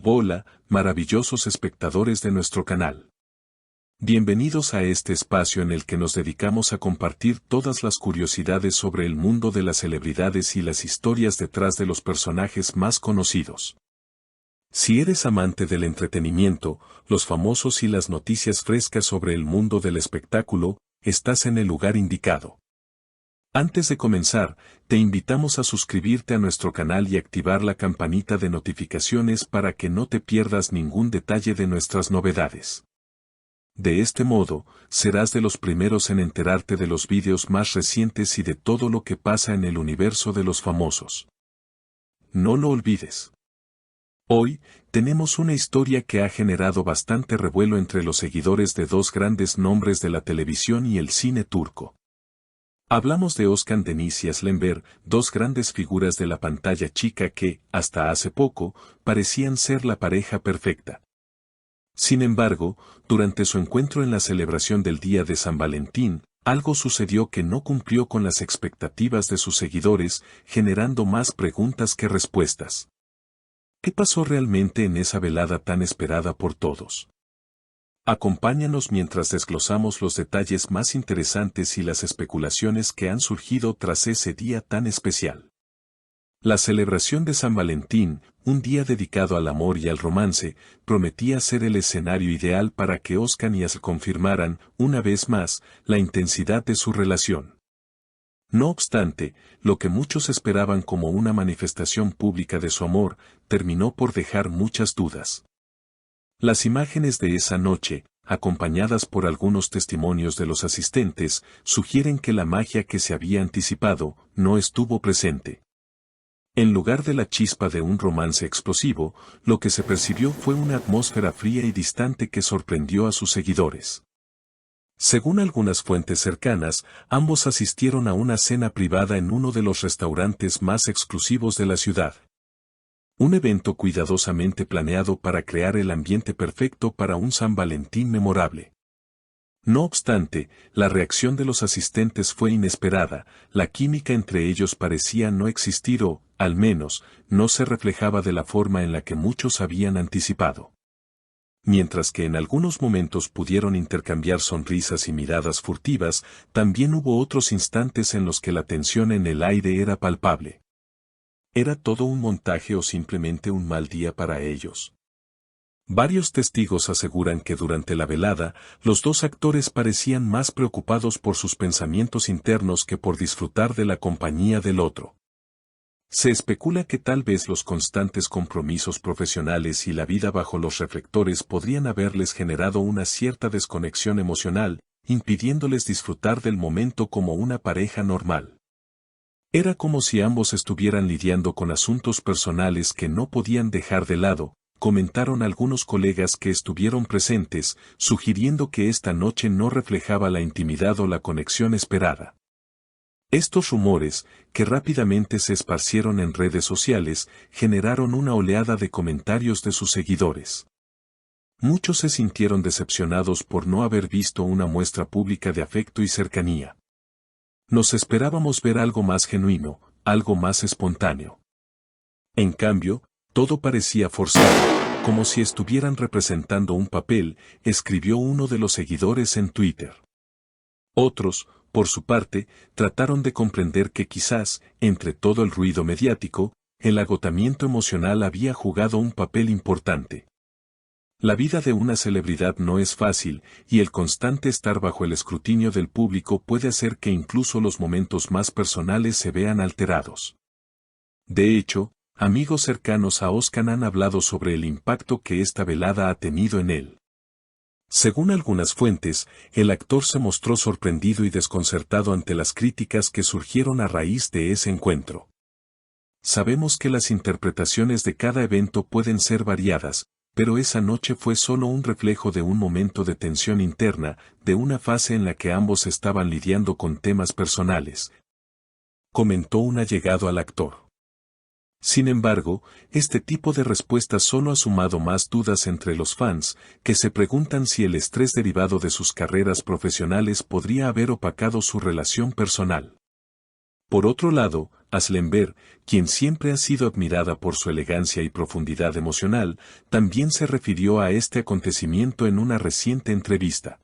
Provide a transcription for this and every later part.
Hola, maravillosos espectadores de nuestro canal. Bienvenidos a este espacio en el que nos dedicamos a compartir todas las curiosidades sobre el mundo de las celebridades y las historias detrás de los personajes más conocidos. Si eres amante del entretenimiento, los famosos y las noticias frescas sobre el mundo del espectáculo, estás en el lugar indicado. Antes de comenzar, te invitamos a suscribirte a nuestro canal y activar la campanita de notificaciones para que no te pierdas ningún detalle de nuestras novedades. De este modo, serás de los primeros en enterarte de los vídeos más recientes y de todo lo que pasa en el universo de los famosos. No lo olvides. Hoy, tenemos una historia que ha generado bastante revuelo entre los seguidores de dos grandes nombres de la televisión y el cine turco. Hablamos de Özkan Deniz y Aslan Ber, dos grandes figuras de la pantalla chica que, hasta hace poco, parecían ser la pareja perfecta. Sin embargo, durante su encuentro en la celebración del Día de San Valentín, algo sucedió que no cumplió con las expectativas de sus seguidores, generando más preguntas que respuestas. ¿Qué pasó realmente en esa velada tan esperada por todos? Acompáñanos mientras desglosamos los detalles más interesantes y las especulaciones que han surgido tras ese día tan especial. La celebración de San Valentín, un día dedicado al amor y al romance, prometía ser el escenario ideal para que Özkan y Aslan confirmaran, una vez más, la intensidad de su relación. No obstante, lo que muchos esperaban como una manifestación pública de su amor, terminó por dejar muchas dudas. Las imágenes de esa noche, acompañadas por algunos testimonios de los asistentes, sugieren que la magia que se había anticipado, no estuvo presente. En lugar de la chispa de un romance explosivo, lo que se percibió fue una atmósfera fría y distante que sorprendió a sus seguidores. Según algunas fuentes cercanas, ambos asistieron a una cena privada en uno de los restaurantes más exclusivos de la ciudad. Un evento cuidadosamente planeado para crear el ambiente perfecto para un San Valentín memorable. No obstante, la reacción de los asistentes fue inesperada, la química entre ellos parecía no existir o, al menos, no se reflejaba de la forma en la que muchos habían anticipado. Mientras que en algunos momentos pudieron intercambiar sonrisas y miradas furtivas, también hubo otros instantes en los que la tensión en el aire era palpable. ¿Era todo un montaje o simplemente un mal día para ellos? Varios testigos aseguran que durante la velada, los dos actores parecían más preocupados por sus pensamientos internos que por disfrutar de la compañía del otro. Se especula que tal vez los constantes compromisos profesionales y la vida bajo los reflectores podrían haberles generado una cierta desconexión emocional, impidiéndoles disfrutar del momento como una pareja normal. Era como si ambos estuvieran lidiando con asuntos personales que no podían dejar de lado, comentaron algunos colegas que estuvieron presentes, sugiriendo que esta noche no reflejaba la intimidad o la conexión esperada. Estos rumores, que rápidamente se esparcieron en redes sociales, generaron una oleada de comentarios de sus seguidores. Muchos se sintieron decepcionados por no haber visto una muestra pública de afecto y cercanía. Nos esperábamos ver algo más genuino, algo más espontáneo. En cambio, todo parecía forzado, como si estuvieran representando un papel, escribió uno de los seguidores en Twitter. Otros, por su parte, trataron de comprender que quizás, entre todo el ruido mediático, el agotamiento emocional había jugado un papel importante. La vida de una celebridad no es fácil, y el constante estar bajo el escrutinio del público puede hacer que incluso los momentos más personales se vean alterados. De hecho, amigos cercanos a Özkan han hablado sobre el impacto que esta velada ha tenido en él. Según algunas fuentes, el actor se mostró sorprendido y desconcertado ante las críticas que surgieron a raíz de ese encuentro. Sabemos que las interpretaciones de cada evento pueden ser variadas, pero esa noche fue solo un reflejo de un momento de tensión interna, de una fase en la que ambos estaban lidiando con temas personales, comentó un allegado al actor. Sin embargo, este tipo de respuesta solo ha sumado más dudas entre los fans, que se preguntan si el estrés derivado de sus carreras profesionales podría haber opacado su relación personal. Por otro lado, Aslenberg, quien siempre ha sido admirada por su elegancia y profundidad emocional, también se refirió a este acontecimiento en una reciente entrevista.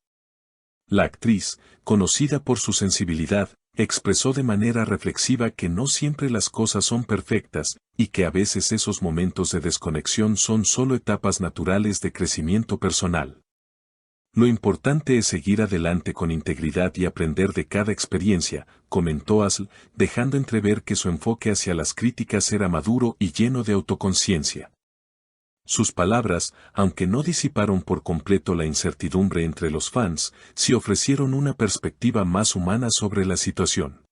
La actriz, conocida por su sensibilidad, expresó de manera reflexiva que no siempre las cosas son perfectas, y que a veces esos momentos de desconexión son solo etapas naturales de crecimiento personal. Lo importante es seguir adelante con integridad y aprender de cada experiencia, comentó Asl, dejando entrever que su enfoque hacia las críticas era maduro y lleno de autoconciencia. Sus palabras, aunque no disiparon por completo la incertidumbre entre los fans, sí ofrecieron una perspectiva más humana sobre la situación.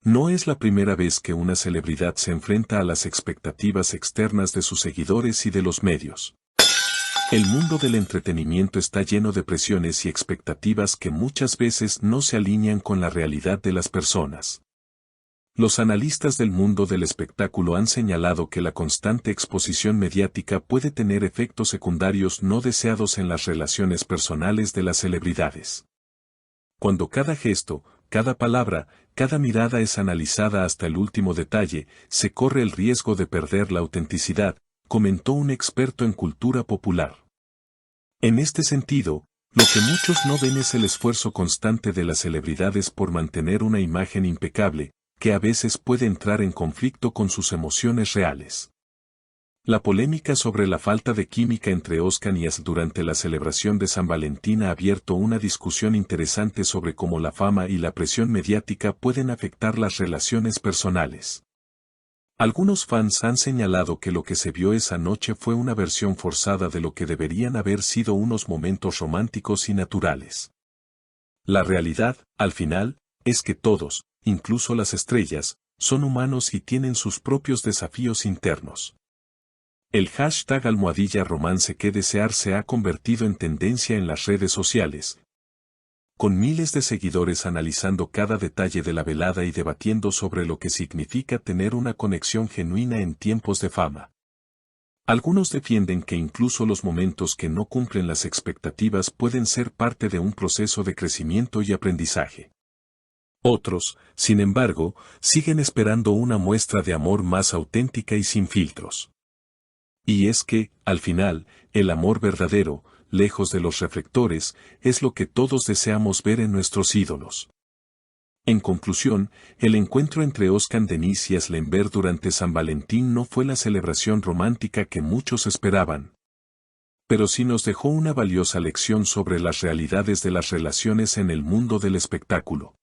No es la primera vez que una celebridad se enfrenta a las expectativas externas de sus seguidores y de los medios. El mundo del entretenimiento está lleno de presiones y expectativas que muchas veces no se alinean con la realidad de las personas. Los analistas del mundo del espectáculo han señalado que la constante exposición mediática puede tener efectos secundarios no deseados en las relaciones personales de las celebridades. Cuando cada gesto, cada palabra, cada mirada es analizada hasta el último detalle, se corre el riesgo de perder la autenticidad, comentó un experto en cultura popular. En este sentido, lo que muchos no ven es el esfuerzo constante de las celebridades por mantener una imagen impecable, que a veces puede entrar en conflicto con sus emociones reales. La polémica sobre la falta de química entre Oscar y Asl durante la celebración de San Valentín ha abierto una discusión interesante sobre cómo la fama y la presión mediática pueden afectar las relaciones personales. Algunos fans han señalado que lo que se vio esa noche fue una versión forzada de lo que deberían haber sido unos momentos románticos y naturales. La realidad, al final, es que todos, incluso las estrellas, son humanos y tienen sus propios desafíos internos. El hashtag #romance que desear se ha convertido en tendencia en las redes sociales, con miles de seguidores analizando cada detalle de la velada y debatiendo sobre lo que significa tener una conexión genuina en tiempos de fama. Algunos defienden que incluso los momentos que no cumplen las expectativas pueden ser parte de un proceso de crecimiento y aprendizaje. Otros, sin embargo, siguen esperando una muestra de amor más auténtica y sin filtros. Y es que, al final, el amor verdadero, lejos de los reflectores, es lo que todos deseamos ver en nuestros ídolos. En conclusión, el encuentro entre Oscar Denise y Aslenberg durante San Valentín no fue la celebración romántica que muchos esperaban. Pero sí nos dejó una valiosa lección sobre las realidades de las relaciones en el mundo del espectáculo.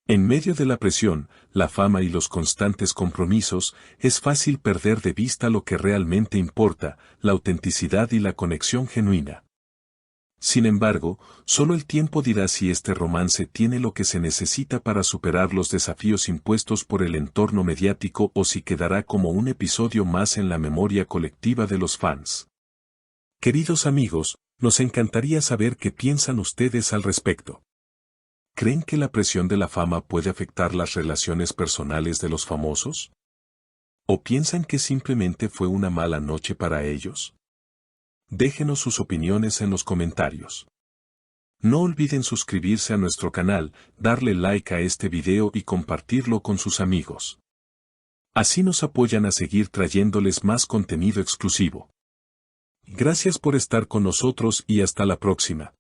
En medio de la presión, la fama y los constantes compromisos, es fácil perder de vista lo que realmente importa, la autenticidad y la conexión genuina. Sin embargo, solo el tiempo dirá si este romance tiene lo que se necesita para superar los desafíos impuestos por el entorno mediático o si quedará como un episodio más en la memoria colectiva de los fans. Queridos amigos, nos encantaría saber qué piensan ustedes al respecto. ¿Creen que la presión de la fama puede afectar las relaciones personales de los famosos? ¿O piensan que simplemente fue una mala noche para ellos? Déjenos sus opiniones en los comentarios. No olviden suscribirse a nuestro canal, darle like a este video y compartirlo con sus amigos. Así nos apoyan a seguir trayéndoles más contenido exclusivo. Gracias por estar con nosotros y hasta la próxima.